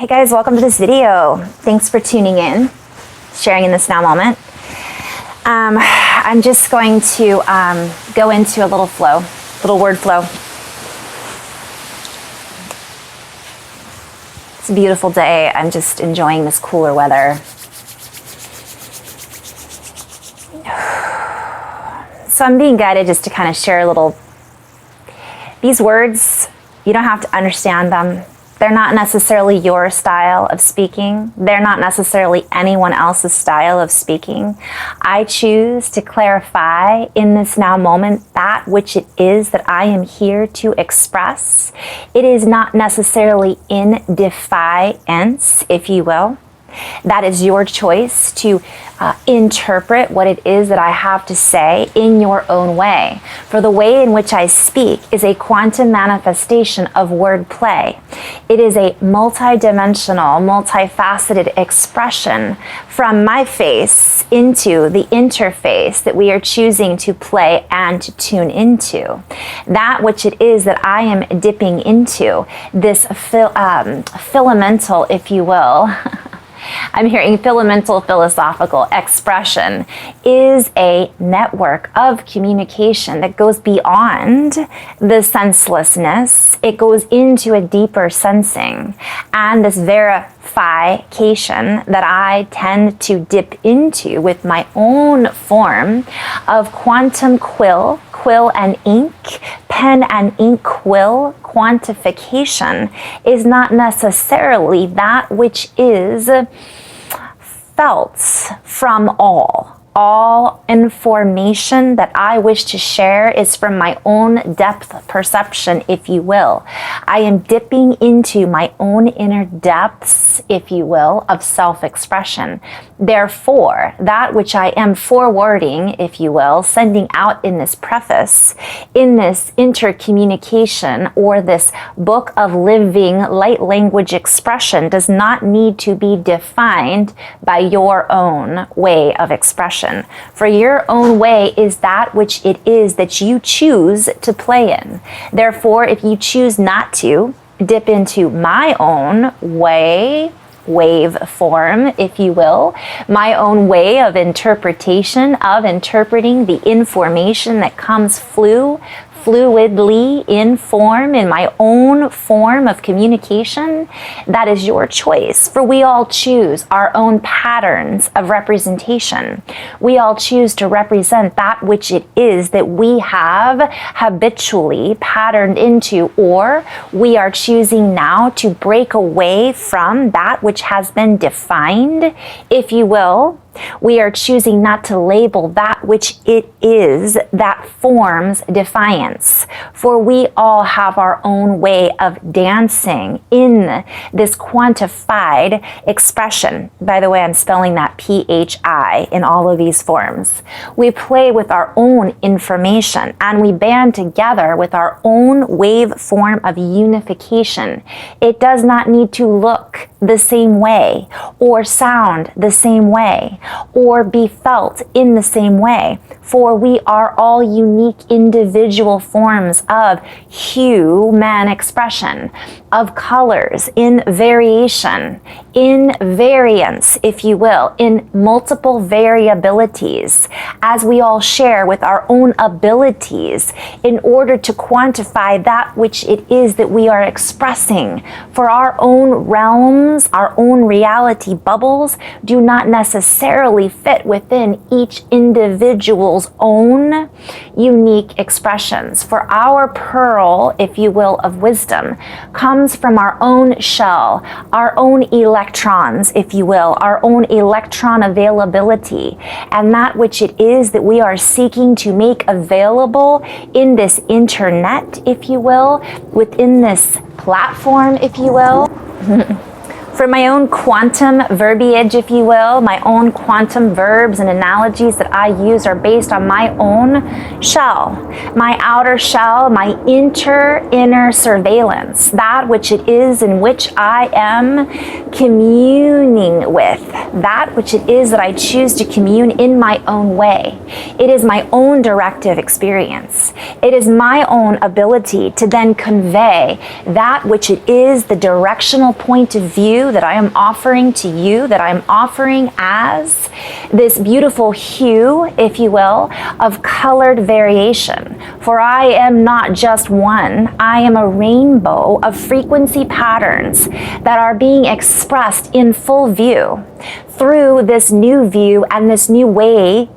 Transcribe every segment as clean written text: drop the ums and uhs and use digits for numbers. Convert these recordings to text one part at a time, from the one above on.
Hey guys, welcome to this video. Thanks for tuning in, sharing in this now moment. I'm just going to go into a little word flow. It's a beautiful day. I'm just enjoying this cooler weather. So I'm being guided just to kind of share these words. You don't have to understand them. They're not necessarily your style of speaking. They're not necessarily anyone else's style of speaking. I choose to clarify in this now moment that which it is that I am here to express. It is not necessarily in defiance, if you will. That is your choice to interpret what it is that I have to say in your own way. For the way in which I speak is a quantum manifestation of wordplay. It is a multidimensional, multifaceted expression from my face into the interface that we are choosing to play and to tune into. That which it is that I am dipping into, this filamental, if you will, I'm hearing filamental philosophical expression, is a network of communication that goes beyond the senselessness. It goes into a deeper sensing, and this verification that I tend to dip into with my own form of quantum quill and ink, pen and ink quill quantification is not necessarily that which is felt from all. All information that I wish to share is from my own depth perception, if you will. I am dipping into my own inner depths, if you will, of self-expression. Therefore, that which I am forwarding, if you will, sending out in this preface, in this intercommunication, or this book of living light language expression does not need to be defined by your own way of expression. For your own way is that which it is that you choose to play in. Therefore, if you choose not to dip into my own wave form, if you will, my own way of interpretation, of interpreting the information that comes fluidly in form, in my own form of communication, that is your choice. For we all choose our own patterns of representation. We all choose to represent that which it is that we have habitually patterned into, or we are choosing now to break away from that which has been defined, if you will. We are choosing not to label that which it is that forms defiance. For we all have our own way of dancing in this quantified expression. By the way, I'm spelling that PHI in all of these forms. We play with our own information and we band together with our own wave form of unification. It does not need to look the same way or sound the same way or be felt in the same way, for we are all unique individual forms of human expression, of colors in variation, in variance, if you will, in multiple variabilities, as we all share with our own abilities in order to quantify that which it is that we are expressing. For our own realms, our own reality bubbles do not necessarily fit within each individual's own unique expressions. For our pearl, if you will, of wisdom comes from our own shell, our own electrons, if you will, our own electron availability, and that which it is that we are seeking to make available in this internet, if you will, within this platform, if you will. For my own quantum verbiage, if you will, my own quantum verbs and analogies that I use are based on my own shell, my outer shell, my inner surveillance, that which it is in which I am communing with, that which it is that I choose to commune in my own way. It is my own directive experience. It is my own ability to then convey that which it is the directional point of view you, that I am offering to you, that I'm offering as this beautiful hue, if you will, of colored variation. For I am not just one, I am a rainbow of frequency patterns that are being expressed in full view through this new view and this new wave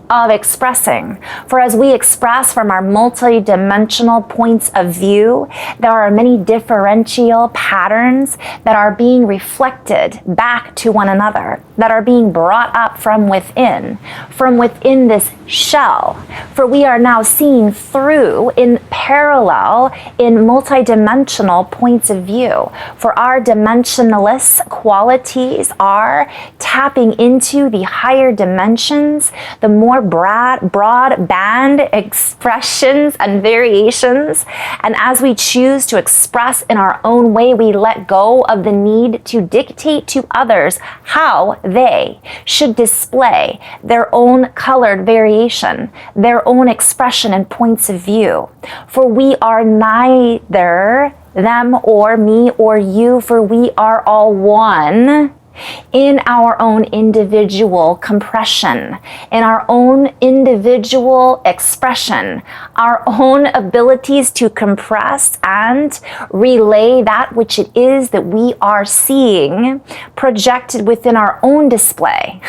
of expressing. For as we express from our multi-dimensional points of view, there are many differential patterns that are being reflected back to one another, that are being brought up from within this shell. For we are now seeing through, in parallel, in multi-dimensional points of view. For our dimensionless qualities are tapping into the higher dimensions, the more broad band expressions and variations. And as we choose to express in our own way, we let go of the need to dictate to others how they should display their own colored variation, their own expression and points of view. For we are neither them or me or you, for we are all one in our own individual compression, in our own individual expression, our own abilities to compress and relay that which it is that we are seeing projected within our own display.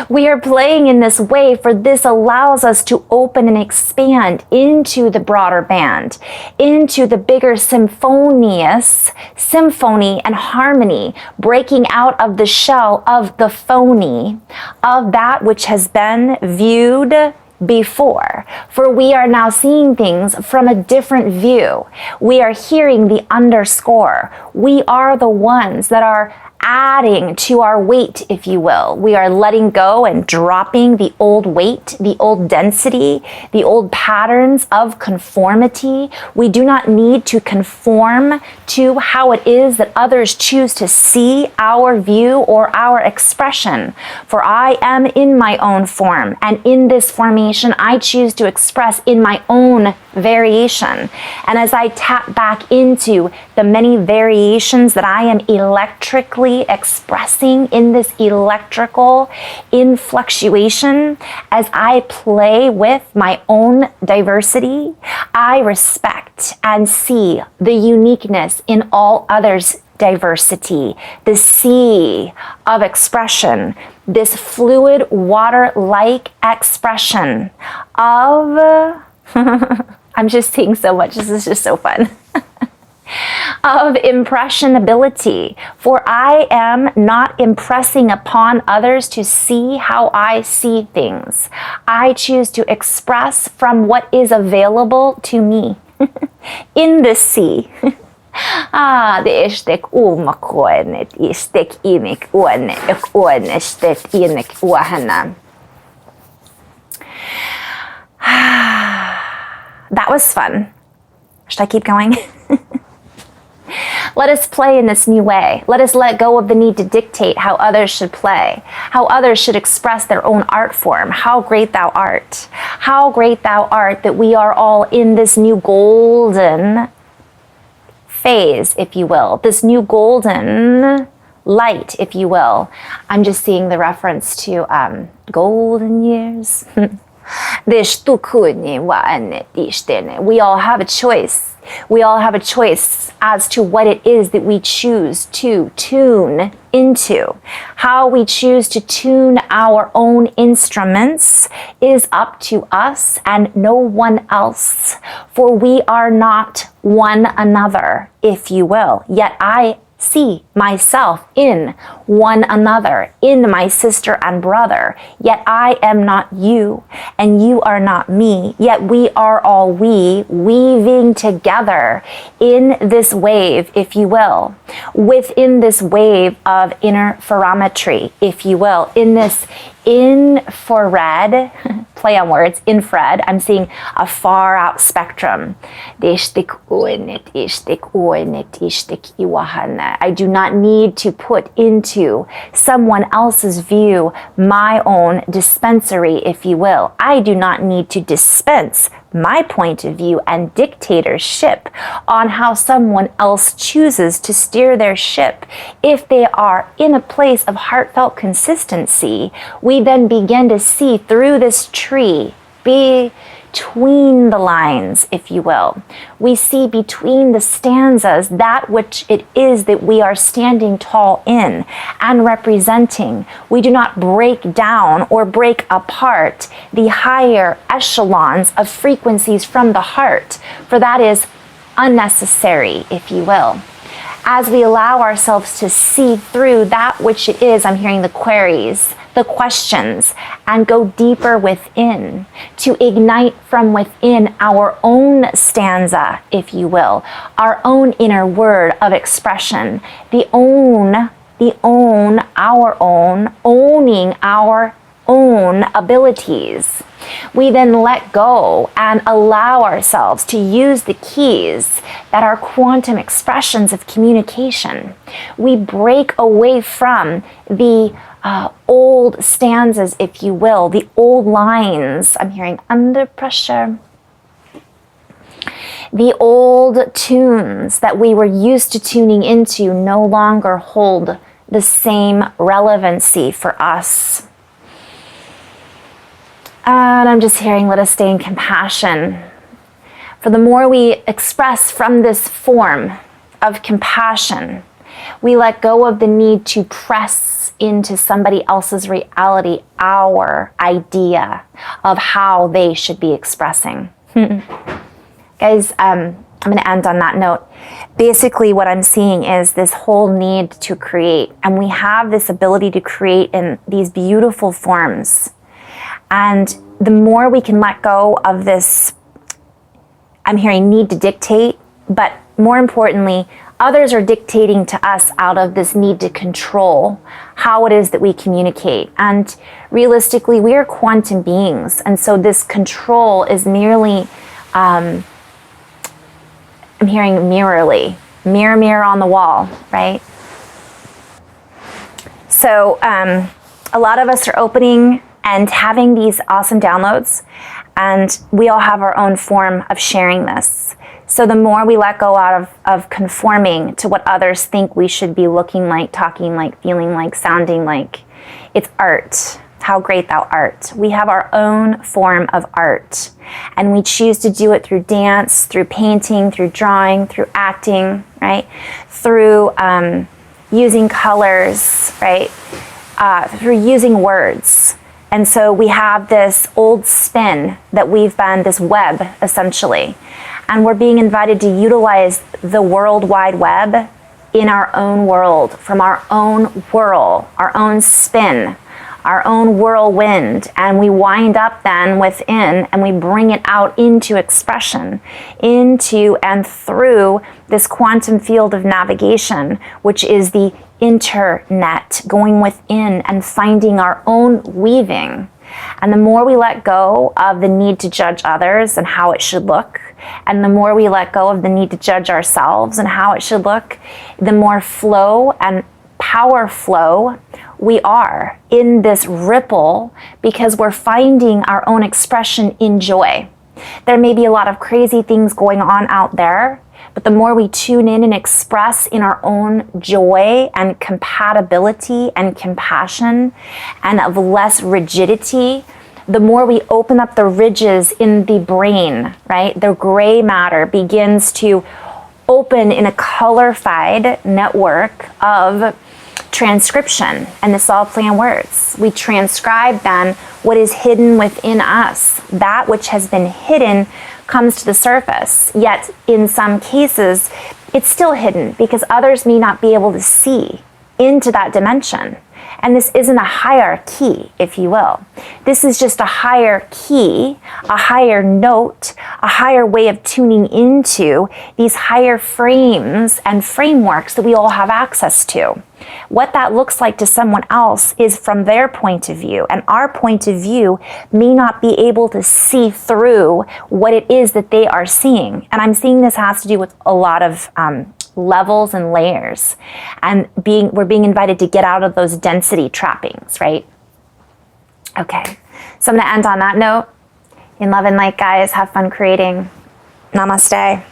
We are playing in this way, for this allows us to open and expand into the broader band, into the bigger symphony and harmony, breaking out of the shell of the phony, of that which has been viewed before. For we are now seeing things from a different view. We are hearing the underscore. We are the ones that are adding to our weight, if you will. We are letting go and dropping the old weight, the old density, the old patterns of conformity. We do not need to conform to how it is that others choose to see our view or our expression. For I am in my own form, and in this formation, I choose to express in my own variation. And as I tap back into the many variations that I am electrically expressing in this electrical influctuation, as I play with my own diversity, I respect and see the uniqueness in all others' diversity, the sea of expression, this fluid water-like expression of I'm just seeing so much. This is just so fun. Of impressionability. For I am not impressing upon others to see how I see things. I choose to express from what is available to me in the sea. Det stek omakonet istek inik one stek inik wahana. That was fun. Should I keep going? Let us play in this new way. Let us let go of the need to dictate how others should play, how others should express their own art form. How great thou art. How great thou art that we are all in this new golden phase, if you will, this new golden light, if you will. I'm just seeing the reference to golden years. We all have a choice. We all have a choice as to what it is that we choose to tune into. How we choose to tune our own instruments is up to us and no one else. For we are not one another, if you will. Yet I see myself in one another, in my sister and brother. Yet I am not you, and you are not me. Yet we are all we, weaving together in this wave, if you will, within this wave of interferometry, if you will, in this infrared, play on words, infrared, I'm seeing a far out spectrum. I do not need to put into someone else's view my own dispensary, if you will. I do not need to dispense my point of view and dictatorship on how someone else chooses to steer their ship. If they are in a place of heartfelt consistency, we then begin to see through this tree, between the lines, if you will. We see between the stanzas that which it is that we are standing tall in and representing. We do not break down or break apart the higher echelons of frequencies from the heart, for that is unnecessary, if you will. As we allow ourselves to see through that which it is, I'm hearing the queries, the questions, and go deeper within, to ignite from within our own stanza, if you will, our own inner word of expression, owning our own abilities. We then let go and allow ourselves to use the keys that are quantum expressions of communication. We break away from the old stanzas, if you will, the old lines. I'm hearing under pressure. The old tunes that we were used to tuning into no longer hold the same relevancy for us. And I'm just hearing, let us stay in compassion. For the more we express from this form of compassion, we let go of the need to press into somebody else's reality, our idea of how they should be expressing. Guys, I'm going to end on that note. Basically, what I'm seeing is this whole need to create, and we have this ability to create in these beautiful forms. And the more we can let go of this, I'm hearing need to dictate, but more importantly, others are dictating to us out of this need to control how it is that we communicate. And realistically, we are quantum beings. And so this control is merely, I'm hearing mirrorly, mirror, mirror on the wall, right? So a lot of us are opening and having these awesome downloads, and we all have our own form of sharing this. So the more we let go out of conforming to what others think we should be looking like, talking like, feeling like, sounding like, it's art. How great thou art. We have our own form of art, and we choose to do it through dance, through painting, through drawing, through acting, right? Through using colors, right? Through using words. And so we have this old spin that we've been, this web, essentially. And we're being invited to utilize the World Wide Web in our own world, from our own whirl, our own spin, our own whirlwind. And we wind up then within, and we bring it out into expression, into and through this quantum field of navigation, which is the internet, going within and finding our own weaving. And the more we let go of the need to judge others and how it should look, and the more we let go of the need to judge ourselves and how it should look, the more flow and power flow we are in this ripple, because we're finding our own expression in joy. There may be a lot of crazy things going on out there, but the more we tune in and express in our own joy and compatibility and compassion and of less rigidity, the more we open up the ridges in the brain, right? The gray matter begins to open in a colorified network of transcription, and this is all play on words. We transcribe then what is hidden within us. That which has been hidden comes to the surface, yet in some cases it's still hidden because others may not be able to see into that dimension. And this isn't a hierarchy, if you will. This is just a higher key, a higher note, a higher way of tuning into these higher frames and frameworks that we all have access to. What that looks like to someone else is from their point of view, and our point of view may not be able to see through what it is that they are seeing. And I'm seeing this has to do with a lot of levels and layers, and we're being invited to get out of those density trappings, right? Okay, so I'm going to end on that note. In love and light, guys. Have fun creating. Namaste.